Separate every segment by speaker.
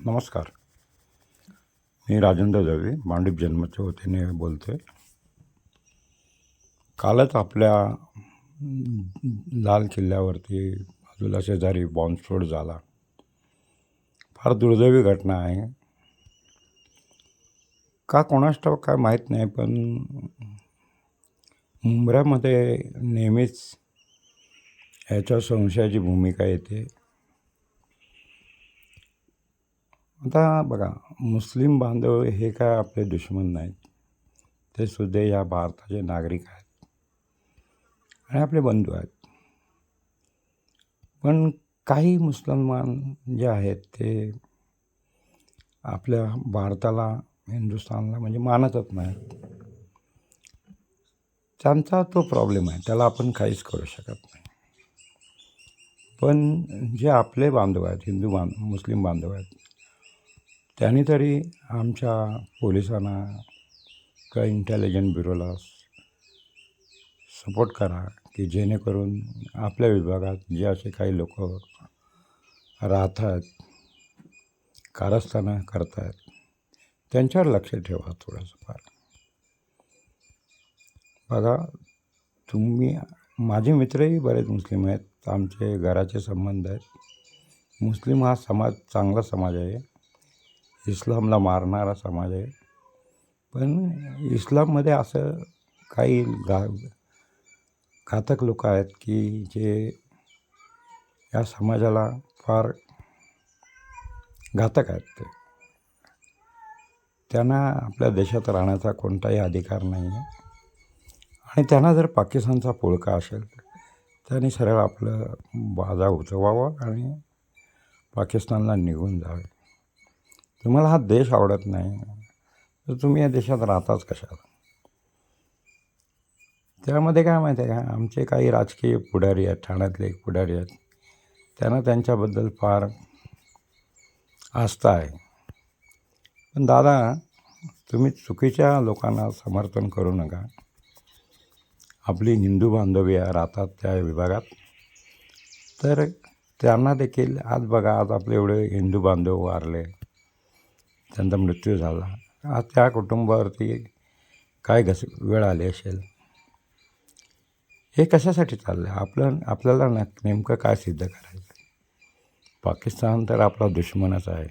Speaker 1: नमस्कार. मी राजेंद्र दळवी मांडीप जन्मच्या वतीने बोलतो आहे. कालच आपल्या लाल किल्ल्यावरती बाजूला शेजारी बॉम्बस्फोट झाला. फार दुर्दैवी घटना आहे. का कोणास ठाऊक काय माहीत नाही, पण मुंबऱ्यामध्ये नेहमीच ह्याच्या संशयाची भूमिका येते. आता बघा, मुस्लिम बांधव हे काय आपले दुश्मन नाहीत, ते सुद्धा या भारताचे नागरिक आहेत आणि आपले बंधू आहेत. पण काही मुसलमान जे आहेत ते आपल्या भारताला, हिंदुस्थानला म्हणजे मानतच नाहीत. त्यांचा तो प्रॉब्लेम आहे, त्याला आपण काहीच करू शकत नाही. पण जे आपले बांधव आहेत, मुस्लिम बांधव आहेत, त्यांनी तरी आमच्या पोलिसांना किंवा इंटेलिजन्स ब्युरोला सपोर्ट करा, की जेणेकरून आपल्या विभागात जे असे काही लोक राहतात, कारस्थानं करत आहेत, त्यांच्यावर लक्ष ठेवा थोडंसं. फार बघा, माझे मित्रही बरेच मुस्लिम आहेत, आमचे घराचे संबंध आहेत. मुस्लिम हा समाज चांगला समाज आहे, इस्लामला मारणारा समाज आहे. पण इस्लाममध्ये असं काही घातक लोक आहेत की जे या समाजाला फार घातक आहेत. त्यांना आपल्या देशात राहण्याचा कोणताही अधिकार नाही आहे आणि त्यांना जर पाकिस्तानचा पुळका असेल त्यांनी सरळ आपलं बाजा उचवावं आणि पाकिस्तानला निघून जावे. तुम्हाला हा देश आवडत नाही तर तुम्ही या देशात राहताच कशाला? त्यामध्ये काय माहिती आहे का, आमचे काही राजकीय पुढारी आहेत, ठाण्यातले एक पुढारी आहेत, त्यांना त्यांच्याबद्दल फार आस्था आहे. पण दादा, तुम्ही चुकीच्या लोकांना समर्थन करू नका. आपली हिंदू बांधवी राहतात त्या विभागात, तर त्यांना देखील आज बघा, आज आपले एवढे हिंदू बांधव वारले, त्यांचा मृत्यू झाला, आज त्या कुटुंबावरती काय वेळ आली असेल. हे कशासाठी चाललं आहे? आपल्याला नेमकं काय सिद्ध करायचं? पाकिस्तान तर आपला दुश्मनच आहे.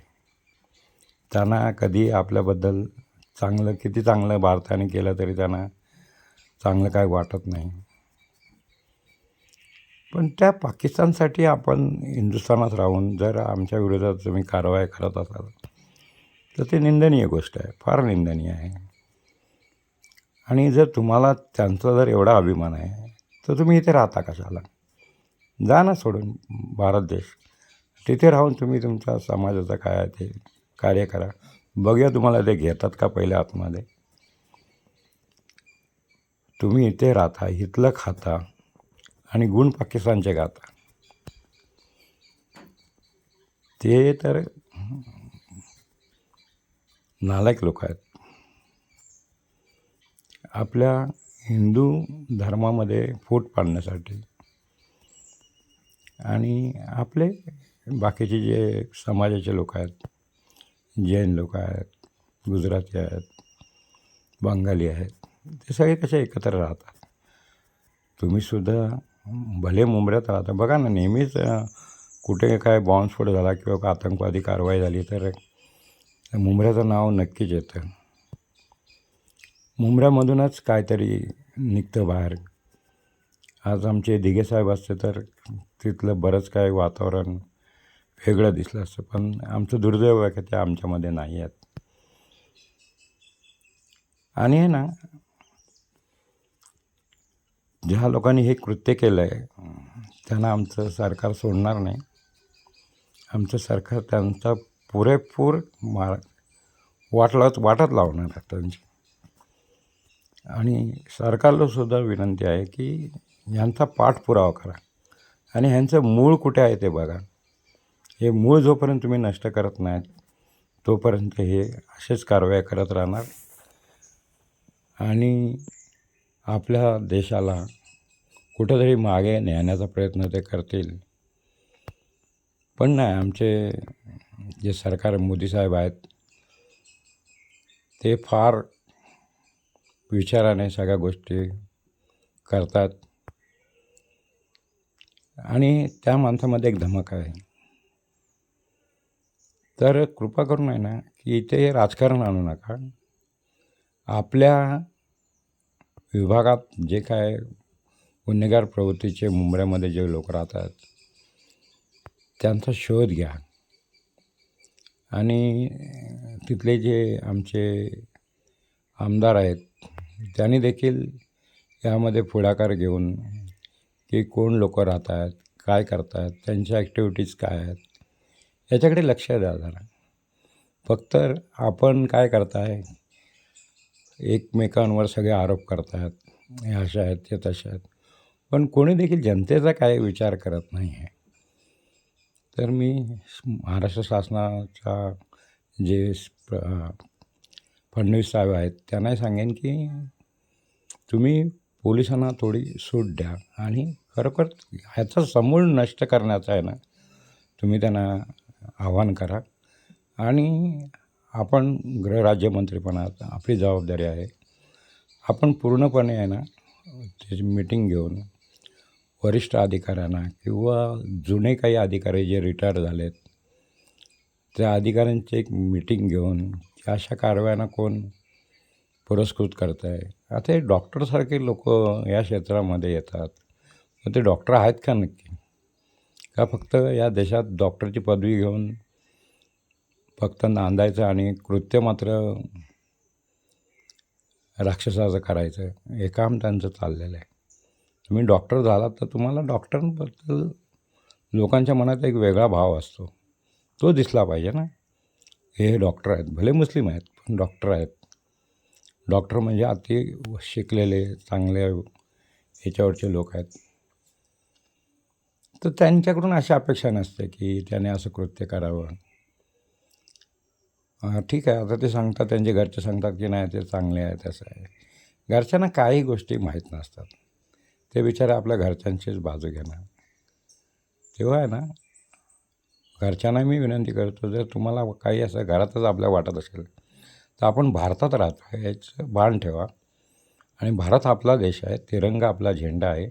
Speaker 1: त्यांना कधी आपल्याबद्दल किती चांगलं भारताने केलं तरी त्यांना चांगलं काय वाटत नाही. पण त्या पाकिस्तानसाठी आपण हिंदुस्थानात राहून जर आमच्या विरोधात तुम्ही कारवाई करत असाल तर ते निंदनीय गोष्ट आहे, फार निंदनीय आहे. आणि जर तुम्हाला त्यांचा जर एवढा अभिमान आहे तर तुम्ही इथे राहता कशाला? जा ना सोडून भारत देश. तिथे राहून तुम्ही तुमच्या समाजाचं काय आहे ते कार्य करा. बघूया तुम्हाला ते घेतात का पहिले आतमध्ये. तुम्ही इथे राहता, इथलं खाता आणि गुण पाकिस्तानचे गाता. ते तर नालायक लोक आहेत. आपल्या हिंदू धर्मामध्ये फूट पाडण्यासाठी आणि आपले बाकीचे जे समाजाचे लोक आहेत, जैन लोक आहेत, गुजराती आहेत, बंगाली आहेत, ते सगळे कसे एकत्र राहतात. तुम्हीसुद्धा भले मुंबऱ्यात राहता. बघा ना, नेहमीच कुठे काय बॉम्बस्फोट झाला किंवा आतंकवादी कारवाई झाली तर मुंबऱ्याचं नाव नक्कीच येतं. मुंबऱ्यामधूनच काहीतरी निघतं बाहेर. आज आमचे दिघे साहेब असते तर तिथलं बरंच काय वातावरण वेगळं दिसलं असतं. पण आमचं दुर्दैव आहे की ते आमच्यामध्ये नाही आहेत. आणि हे ना, ज्या लोकांनी हे कृत्य केलं आहे त्यांना आमचं सरकार सोडणार नाही. आमचं सरकार त्यांचा पुरेपूर वाटत लावणार आहे त्यांची. आणि सरकारला सुद्धा विनंती आहे की यांचा पाठपुरावा करा आणि ह्यांचं मूळ कुठे आहे ते बघा. हे मूळ जोपर्यंत तुम्ही नष्ट करत नाहीत तोपर्यंत हे असेच कारवाया करत राहणार आणि आपल्या देशाला कुठंतरी मागे नेण्याचा प्रयत्न ते करतील. पण नाही, आमचे जे सरकार मोदी साहेब आहेत ते फार विचाराने सगळ्या गोष्टी करतात आणि त्या माणसामध्ये एक धमक आहे. तर कृपा करून आहे ना की इथे राजकारण आणू नका. आपल्या विभागात जे काय गुन्हेगार प्रवृत्तीचे मुंबईमध्ये जे लोक राहतात त्यांचा शोध घ्या आणि तिथले जे आमचे आमदार आहेत त्यांनी देखील यामध्ये पुढाकार घेऊन की कोण लोक राहत आहेत, काय करतात, त्यांच्या ॲक्टिव्हिटीज काय आहेत याच्याकडे लक्ष द्या जरा. फक्त आपण काय करताय, एकमेकांवर सगळे आरोप करतात, हे असे आहेत ते तसे आहेत, पण कोणी देखील जनतेचा काय विचार करत नाही आहे. तर मी महाराष्ट्र शासनाच्या जे फडणवीस साहेब आहेत त्यांनाही सांगेन की तुम्ही पोलिसांना थोडी सूट द्या आणि खरोखर ह्याचा समूळ नष्ट करण्याचा आहे ना तुम्ही त्यांना आव्हान करा. आणि आपण गृहराज्यमंत्रीपणात आपली जबाबदारी आहे. आपण पूर्णपणे आहे ना त्याची मीटिंग घेऊन वरिष्ठ अधिकाऱ्यांना किंवा जुने काही अधिकारी जे रिटायर झालेत त्या अधिकाऱ्यांची एक मीटिंग घेऊन अशा कारवायांना कोण पुरस्कृत करत आहे. आता हे डॉक्टरसारखे लोक या क्षेत्रामध्ये येतात, मग ते डॉक्टर आहेत का नक्की? का फक्त या देशात डॉक्टरची पदवी घेऊन फक्त नांदायचं आणि कृत्य मात्र राक्षसाचं करायचं, हे काम त्यांचं चाललेलं आहे. तुम्ही डॉक्टर झालात तर तुम्हाला डॉक्टरांबद्दल लोकांच्या मनात एक वेगळा भाव असतो, तो दिसला पाहिजे ना. हे डॉक्टर आहेत, भले मुस्लिम आहेत पण डॉक्टर आहेत. डॉक्टर म्हणजे अति शिकलेले चांगले ह्याच्यावरचे लोक आहेत. तर त्यांच्याकडून अशी अपेक्षा नसते की त्याने असं कृत्य करावं. ठीक आहे, आता ते सांगतात, त्यांचे घरचे सांगतात की नाही ते चांगले आहे, तसं आहे. घरच्यांना काही गोष्टी माहीत नसतात, ते बिचारे आपल्या घरच्यांचीच बाजू घेणार. तेव्हा आहे ना घरच्यांना मी विनंती करतो, जर तुम्हाला काही असं घरातच आपल्या वाटत असेल तर आपण भारतात राहतो याचं भान ठेवा. आणि भारत आपला देश आहे, तिरंगा आपला झेंडा आहे,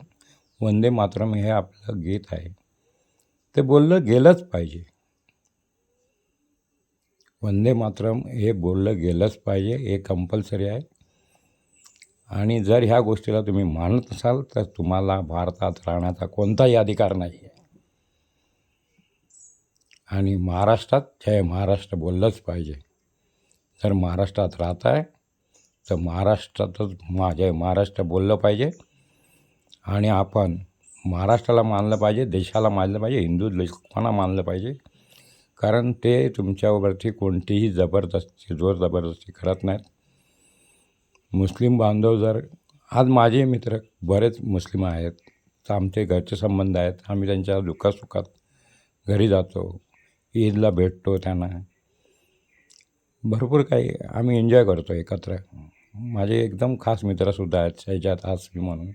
Speaker 1: वंदे मातरम हे आपलं गीत आहे, ते बोललं गेलंच पाहिजे. वंदे मातरम हे बोललं गेलंच पाहिजे, हे कंपल्सरी आहे. आणि जर ह्या गोष्टीला तुम्ही मानत असाल तर तुम्हाला भारतात राहण्याचा कोणताही अधिकार नाही आहे. आणि महाराष्ट्रात जय महाराष्ट्र बोललंच पाहिजे. जर महाराष्ट्रात राहत आहे तर महाराष्ट्रातच जय महाराष्ट्र बोललं पाहिजे. आणि आपण महाराष्ट्राला मानलं पाहिजे, देशाला मानलं पाहिजे, हिंदू लोकांना मानलं पाहिजे. कारण ते तुमच्यावरती कोणतीही जबरदस्ती जोर जबरदस्ती करत नाहीत. मुस्लिम बांधव जर आज माझे मित्र बरेच मुस्लिम आहेत, तर आमचे घरचे संबंध आहेत, आम्ही त्यांच्या दुःखासुखात घरी जातो, ईदला भेटतो त्यांना, भरपूर काही आम्ही एन्जॉय करतो एकत्र. माझे एकदम खास मित्रसुद्धा आहेत, शहजाद आसमी म्हणून.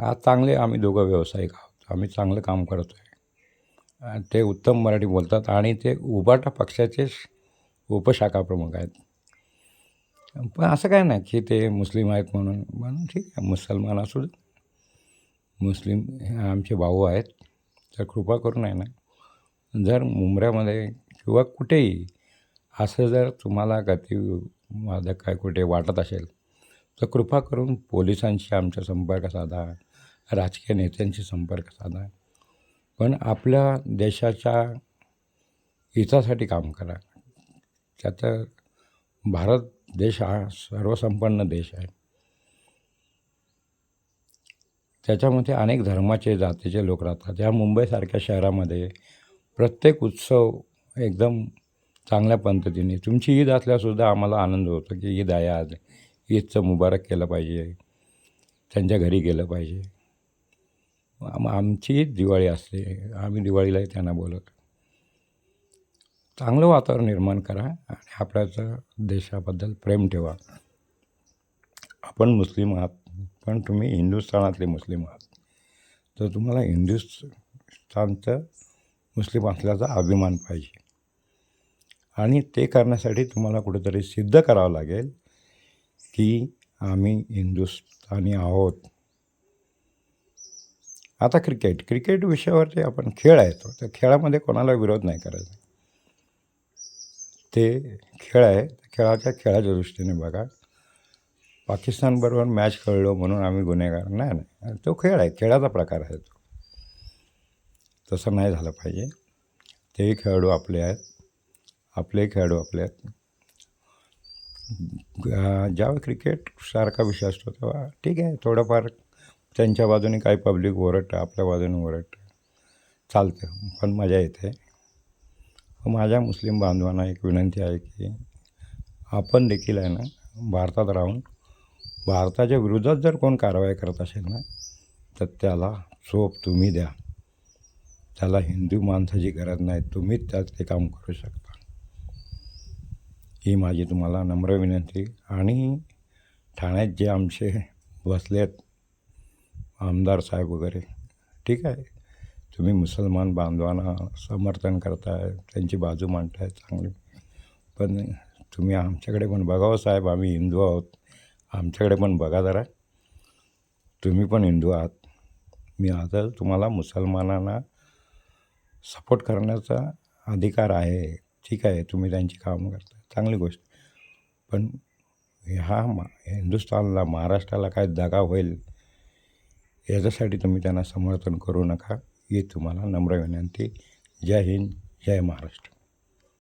Speaker 1: आज चांगले आम्ही दोघं व्यावसायिक आहोत, आम्ही चांगलं काम करतो आहे. ते उत्तम मराठी बोलतात आणि ते उबाटा पक्षाचे उपशाखा प्रमुख आहेत. पण असं काय नाही की ते मुस्लिम आहेत म्हणून ठीक आहे, मुसलमान असू दे, मुस्लिम हे आमचे भाऊ आहेत. तर कृपा करून आहे ना, जर मुंबऱ्यामध्ये किंवा कुठेही असं जर तुम्हाला माझं काय कुठे वाटत असेल तर कृपा करून पोलिसांशी आमचा संपर्क साधा, राजकीय नेत्यांशी संपर्क साधा, पण आपल्या देशाच्या हितासाठी काम करा. त्याचं भारत देश हा सर्वसंपन्न देश आहे. त्याच्यामध्ये अनेक धर्माचे जातीचे लोक राहतात. या मुंबईसारख्या शहरामध्ये प्रत्येक उत्सव एकदम चांगल्या पद्धतीने, तुमची ईद असल्यासुद्धा आम्हाला आनंद होतो की ईद आहे, आज ईदचं मुबारक केलं पाहिजे, त्यांच्या घरी गेलं पाहिजे. आमची दिवाळी असते, आम्ही दिवाळीलाही त्यांना बोलवतो. चांगलं वातावरण निर्माण करा आणि आपल्याचं देशाबद्दल प्रेम ठेवा. आपण मुस्लिम आहात पण तुम्ही हिंदुस्थानातले मुस्लिम आहात, तर तुम्हाला हिंदुस्थानचं मुस्लिम असल्याचा अभिमान पाहिजे. आणि ते करण्यासाठी तुम्हाला कुठेतरी सिद्ध करावं लागेल की आम्ही हिंदुस्थानी आहोत. आता क्रिकेट विषयावरती आपण खेळ आहे तो. त्या खेळामध्ये कोणाला विरोध नाही करायचा. ते खेळ आहे. खेळाच्या दृष्टीने बघा. पाकिस्तानबरोबर मॅच खेळलो म्हणून आम्ही गुन्हेगार नाही. तो खेळ आहे, खेळाचा प्रकार आहे तो. तसं नाही झालं पाहिजे. तेही खेळाडू आपले आहेत, आपलेही खेळाडू आपले आहेत. जेव्हा क्रिकेटसारखा विषय असतो तेव्हा ठीक आहे, थोडंफार त्यांच्या बाजूने काही पब्लिक ओरडतं, आपल्या बाजूने ओरडतं, चालतं, पण मजा येते. माझ्या मुस्लिम बांधवांना एक विनंती आहे की आपण देखील आहे ना, भारतात राहून भारताच्या विरोधात जर कोण कारवाई करत असेल ना, तर त्याला चोप तुम्ही द्या. त्याला हिंदू माणसाची गरज नाही, तुम्हीच त्यात ते काम करू शकता. ही माझी तुम्हाला नम्र विनंती. आणि ठाण्यात जे आमचे बसलेत आमदार साहेब वगैरे, ठीक आहे, तुम्ही मुसलमान बांधवांना समर्थन करताय, त्यांची बाजू मांडताय, चांगली, पण तुम्ही आमच्याकडे पण बघावं साहेब, आम्ही हिंदू आहोत, आमच्याकडे पण बघा जरा. तुम्ही पण हिंदू आहात. मी आता तुम्हाला मुसलमानांना सपोर्ट करण्याचा अधिकार आहे, ठीक आहे, तुम्ही त्यांची कामं करता, चांगली गोष्ट, पण हिंदुस्थानला, महाराष्ट्राला काय दगा होईल याच्यासाठी तुम्ही त्यांना समर्थन करू नका. ही तुम्हाला नम्र विनंती. जय हिंद, जय महाराष्ट्र.